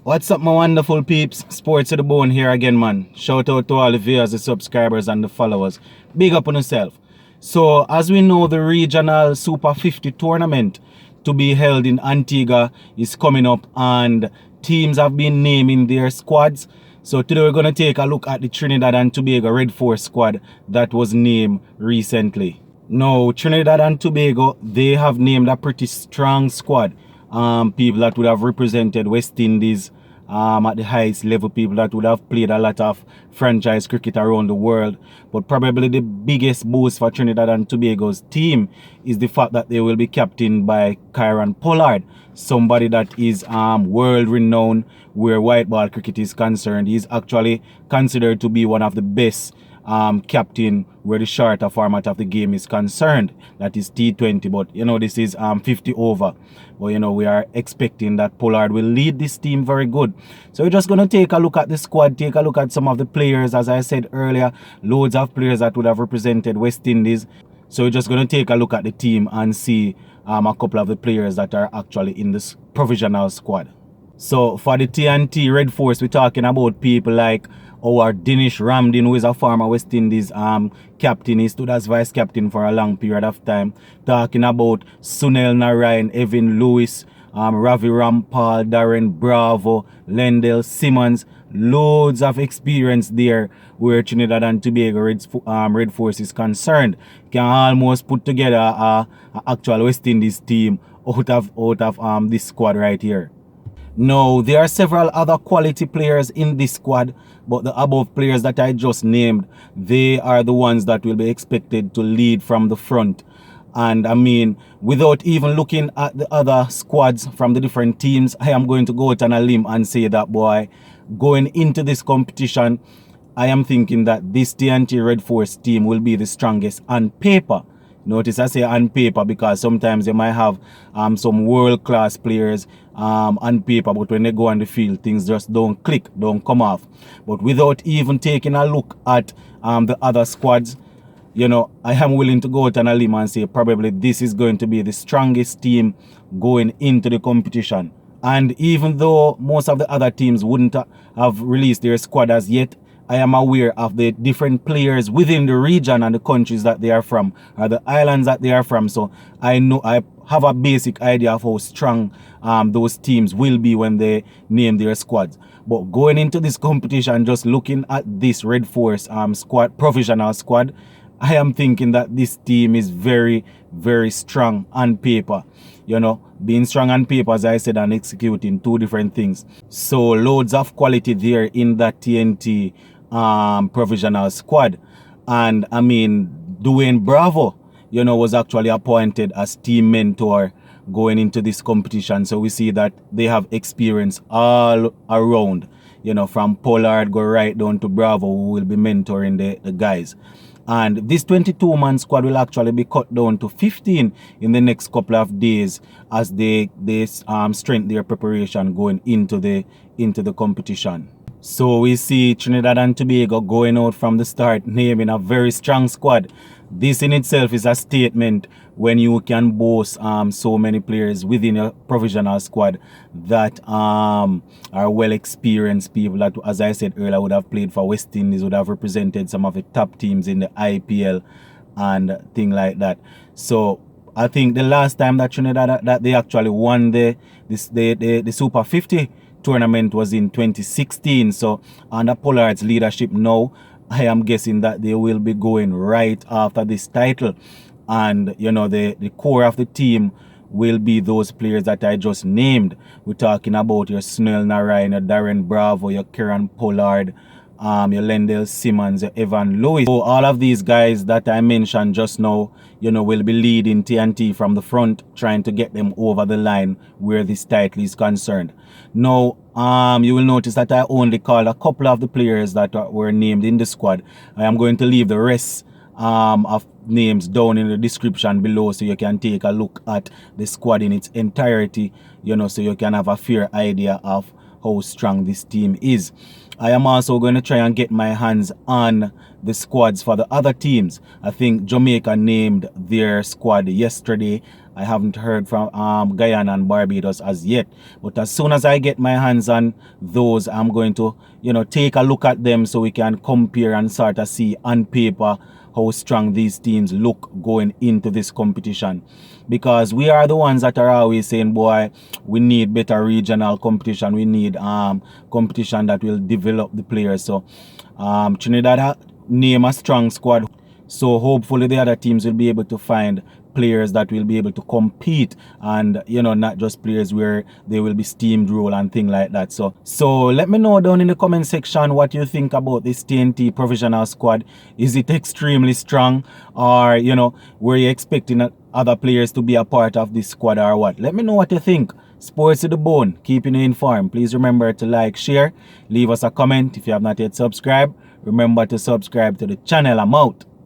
What's up, my wonderful peeps? Sports to the bone here again, man. Shout out to all the viewers, the subscribers, and the followers. Big up on yourself. So, as we know, the regional Super 50 tournament to be held in Antigua is coming up, and teams have been naming their squads. So today we're going to take a look at the Trinidad and Tobago Red Force squad that was named recently. Now, Trinidad and Tobago, they have named a pretty strong squad. People that would have represented West Indies at the highest level, people that would have played a lot of franchise cricket around the world. But probably the biggest boost for Trinidad and Tobago's team is the fact that they will be captained by Kieran Pollard, somebody that is world renowned where white ball cricket is concerned. He's actually considered to be one of the best captain where the shorter format of the game is concerned, that is T20, but you know, this is 50 over, but you know, we are expecting that Pollard will lead this team very good. So we're just going to take a look at the squad, take a look at some of the players. As I said earlier, loads of players that would have represented West Indies. So we're just going to take a look at the team and see a couple of the players that are actually in this provisional squad. So for the TNT Red Force, we're talking about people like our Dinesh Ramdin, who is a former West Indies captain. He stood as vice captain for a long period of time. Talking about Sunil Narayan, Evan Lewis, Ravi Rampal, Darren Bravo, Lendell Simmons. Loads of experience there where Trinidad and Tobago Red Force is concerned. Can almost put together a actual West Indies team out of this squad right here. Now, there are several other quality players in this squad, but the above players that I just named, they are the ones that will be expected to lead from the front. And I mean, without even looking at the other squads from the different teams, I am going to go out on a limb and say that, boy, going into this competition, I am thinking that this TNT Red Force team will be the strongest on paper. Notice I say on paper because sometimes they might have some world-class players on paper, but when they go on the field, things just don't click, don't come off. But without even taking a look at the other squads, you know, I am willing to go out on a limb and say probably this is going to be the strongest team going into the competition. And even though most of the other teams wouldn't have released their squad as yet, I am aware of the different players within the region and the countries that they are from, or the islands that they are from. So I know, I have a basic idea of how strong those teams will be when they name their squads. But going into this competition, just looking at this Red Force squad, provisional squad, I am thinking that this team is very, very strong on paper. You know, being strong on paper, as I said, and executing two different things. So loads of quality there in that TNT provisional squad. And I mean, Dwayne Bravo, you know, was actually appointed as team mentor going into this competition. So we see that they have experience all around, you know, from Pollard go right down to Bravo, who will be mentoring the guys. And this 22-man squad will actually be cut down to 15 in the next couple of days as they strengthen their preparation going into the competition. So we see Trinidad and Tobago going out from the start naming a very strong squad. This in itself is a statement when you can boast so many players within your provisional squad that are well experienced people that, as I said earlier, would have played for West Indies, would have represented some of the top teams in the IPL and thing like that. So I think the last time that Trinidad that they actually won the Super 50 tournament was in 2016. So under Pollard's leadership now, I am guessing that they will be going right after this title. And, you know, the core of the team will be those players that I just named. We're talking about your Sunil Narayan, your Darren Bravo, your Kieran Pollard, your Lendell Simmons, your Evan Lewis. So all of these guys that I mentioned just now, you know, will be leading TNT from the front, trying to get them over the line where this title is concerned. Now, you will notice that I only called a couple of the players that were named in the squad. I am going to leave the rest of names down in the description below so you can take a look at the squad in its entirety, you know, so you can have a fair idea of how strong this team is. I am also going to try and get my hands on the squads for the other teams. I think Jamaica named their squad yesterday. I haven't heard from Guyana and Barbados as yet. But as soon as I get my hands on those, I'm going to, take a look at them so we can compare and sort of see on paper how strong these teams look going into this competition. Because we are the ones that are always saying, boy, we need better regional competition. We need competition that will develop the players. So Trinidad name a strong squad. So hopefully the other teams will be able to find players that will be able to compete, and not just players where they will be steamrolled and things like that. So let me know down in the comment section what you think about this TNT provisional squad. Is it extremely strong, or were you expecting other players to be a part of this squad or what? Let me know what you think. Sports to the bone, keeping you informed. Please remember to like, share, leave us a comment. If you have not yet subscribed, remember to subscribe to the channel. I'm out.